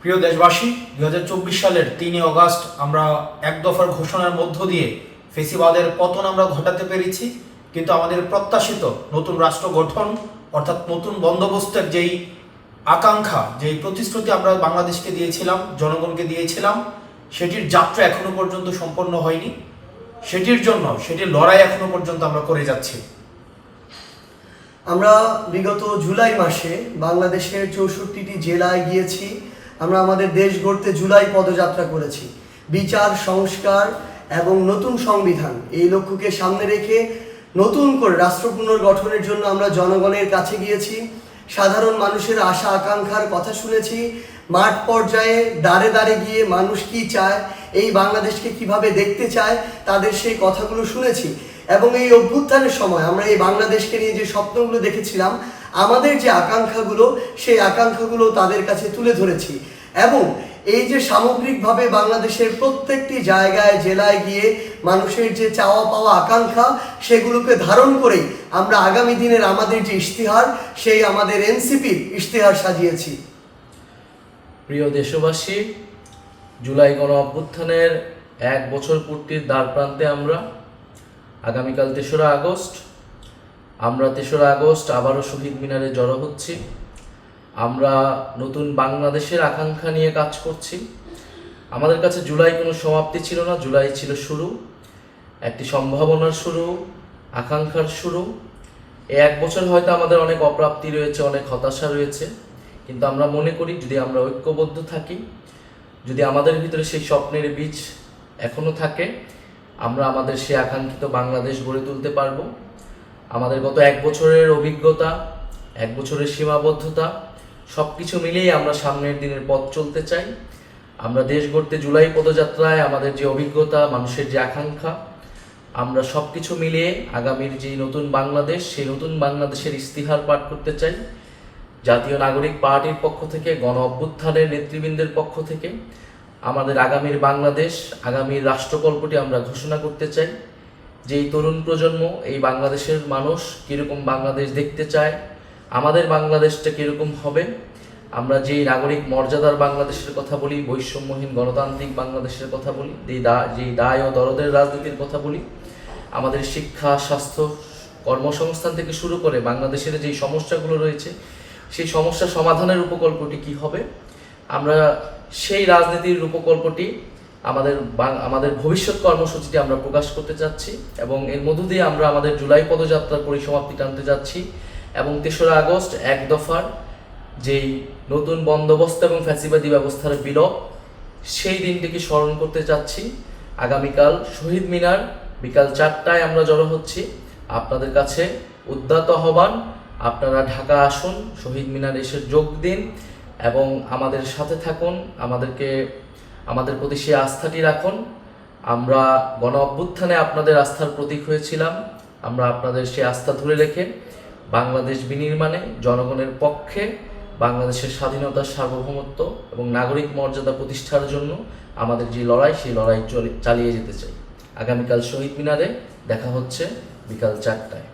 প্রিয় দেশবাসী, 2024 সালের 3 অগাস্ট আমরা এক দফার ঘোষণার মধ্য দিয়ে ফেসিবাদের পতন আমরা ঘটাতে পেরেছি। কিন্তু আমাদের প্রত্যাশিত নতুন রাষ্ট্র গঠন অর্থাৎ নতুন বন্দোবস্তের যেই আকাঙ্ক্ষা, যেই প্রতিশ্রুতি আমরা বাংলাদেশকে দিয়েছিলাম, জনগণকে দিয়েছিলাম, সেটির যাত্রা এখনো পর্যন্ত সম্পন্ন হয়নি। সেটির লড়াই এখনো পর্যন্ত আমরা করে যাচ্ছি। আমরা বিগত জুলাই মাসে বাংলাদেশের 64টি জেলায় গিয়েছি। আমরা আমাদের দেশ গড়তে জুলাই পদযাত্রা করেছি। বিচার, সংস্কার এবং নতুন সংবিধান এই লক্ষ্যকে সামনে রেখে নতুন করে রাষ্ট্র পুনর্গঠনের জন্য আমরা জনগণের কাছে গিয়েছি। সাধারণ মানুষের আশা আকাঙ্ক্ষার কথা শুনেছি। মাঠ পর্যায়ে দাঁড়ে দাঁড়ে গিয়ে মানুষ কি চায়, এই বাংলাদেশকে কিভাবে দেখতে চায়, তাদের সেই কথাগুলো শুনেছি। এবং এই অভ্যুত্থানের সময় আমরা এই বাংলাদেশকে নিয়ে যে স্বপ্নগুলো দেখেছিলাম, আমাদের যে আকাঙ্ক্ষাগুলো, সেই আকাঙ্ক্ষাগুলো তাদের কাছে তুলে ধরেছি। এবং এই যে সামগ্রিকভাবে বাংলাদেশের প্রত্যেকটি জায়গায়, জেলায় গিয়ে মানুষের যে চাওয়া পাওয়া আকাঙ্ক্ষা, সেগুলোকে ধারণ করেই আমরা আগামী দিনের আমাদের যে ইশতেহার, সেই আমাদের এনসিপির ইশতেহার সাজিয়েছি। প্রিয় দেশবাসী, জুলাই গণ অভ্যুত্থানের 1 বছর পূর্তির দ্বার প্রান্তে আমরা। আগামীকাল 3রা আগস্ট। আমরা 3রা আগস্ট আবারও শহীদ মিনারে জড়ো হচ্ছি। আমরা নতুন বাংলাদেশের আকাঙ্ক্ষা নিয়ে কাজ করছি। আমাদের কাছে জুলাই কোনো সমাপ্তি ছিল না, জুলাই ছিল শুরু, একটি সম্ভাবনার শুরু, আকাঙ্ক্ষার শুরু। এই 1 বছর হয়তো আমাদের অনেক অপ্রাপ্তি রয়েছে, অনেক হতাশা রয়েছে, কিন্তু আমরা মনে করি যদি আমরা ঐক্যবদ্ধ থাকি, যদি আমাদের ভিতরে সেই স্বপ্নের বীজ এখনও থাকে, আমরা আমাদের সেই আকাঙ্ক্ষিত বাংলাদেশ গড়ে তুলতে পারবো। আমাদের গত 1 বছরের অভিজ্ঞতা, 1 বছরের সীমাবদ্ধতা, সব কিছু মিলিয়েই আমরা সামনের দিনের পথ চলতে চাই। আমরা দেশ গড়তে জুলাই পদযাত্রায় আমাদের যে অভিজ্ঞতা, মানুষের যে আকাঙ্ক্ষা, আমরা সব কিছু মিলিয়ে আগামীর যে নতুন বাংলাদেশ, সেই নতুন বাংলাদেশের ইশতেহার পাঠ করতে চাই। জাতীয় নাগরিক পার্টির পক্ষ থেকে, গণ অভ্যুত্থানের নেতৃবৃন্দের পক্ষ থেকে আমাদের আগামীর বাংলাদেশ, আগামীর রাষ্ট্রকল্পটি আমরা ঘোষণা করতে চাই। যে এই তরুণ প্রজন্ম, এই বাংলাদেশের মানুষ কীরকম বাংলাদেশ দেখতে চায়, আমাদের বাংলাদেশটা কীরকম হবে, আমরা যেই নাগরিক মর্যাদার বাংলাদেশের কথা বলি, বৈষম্যহীন গণতান্ত্রিক বাংলাদেশের কথা বলি, যেই দায় ও দরদের রাজনীতির কথা বলি, আমাদের শিক্ষা, স্বাস্থ্য, কর্মসংস্থান থেকে শুরু করে বাংলাদেশের যেই সমস্যাগুলো রয়েছে, সেই সমস্যা সমাধানের উপকল্পটি কি হবে, আমরা সেই রাজনীতির রূপকল্পটি আমাদের ভবিষ্যৎ কর্মসূচিটি আমরা প্রকাশ করতে চাচ্ছি। এবং এর মধ্য দিয়ে আমরা আমাদের জুলাই পদযাত্রার পরিসমাপ্তি টানতে যাচ্ছি এবং 3রা আগস্ট 1 দফার যেই নতুন বন্দোবস্ত এবং ফ্যাসিবাদী ব্যবস্থার বিলোপ, সেই দিনটিকে স্মরণ করতে চাচ্ছি। আগামীকাল শহীদ মিনার বিকাল 4টায় আমরা জড়ো হচ্ছি। আপনাদের কাছে উদ্যত আহ্বান, আপনারা ঢাকা আসুন, শহীদ মিনার এসে যোগ দিন এবং আমাদের সাথে থাকুন, আমাদের প্রতি সেই আস্থাটি রাখুন। আমরা গণ অভ্যুত্থানে আপনাদের আস্থার প্রতীক হয়েছিলাম। আমরা আপনাদের সেই আস্থা ধরে রেখে বাংলাদেশ বিনির্মাণে জনগণের পক্ষে, বাংলাদেশের স্বাধীনতা, সার্বভৌমত্ব এবং নাগরিক মর্যাদা প্রতিষ্ঠার জন্য আমাদের যে লড়াই, সেই লড়াই চালিয়ে যেতে চাই। আগামীকাল শহীদ মিনারে দেখা হচ্ছে বিকাল 4টায়।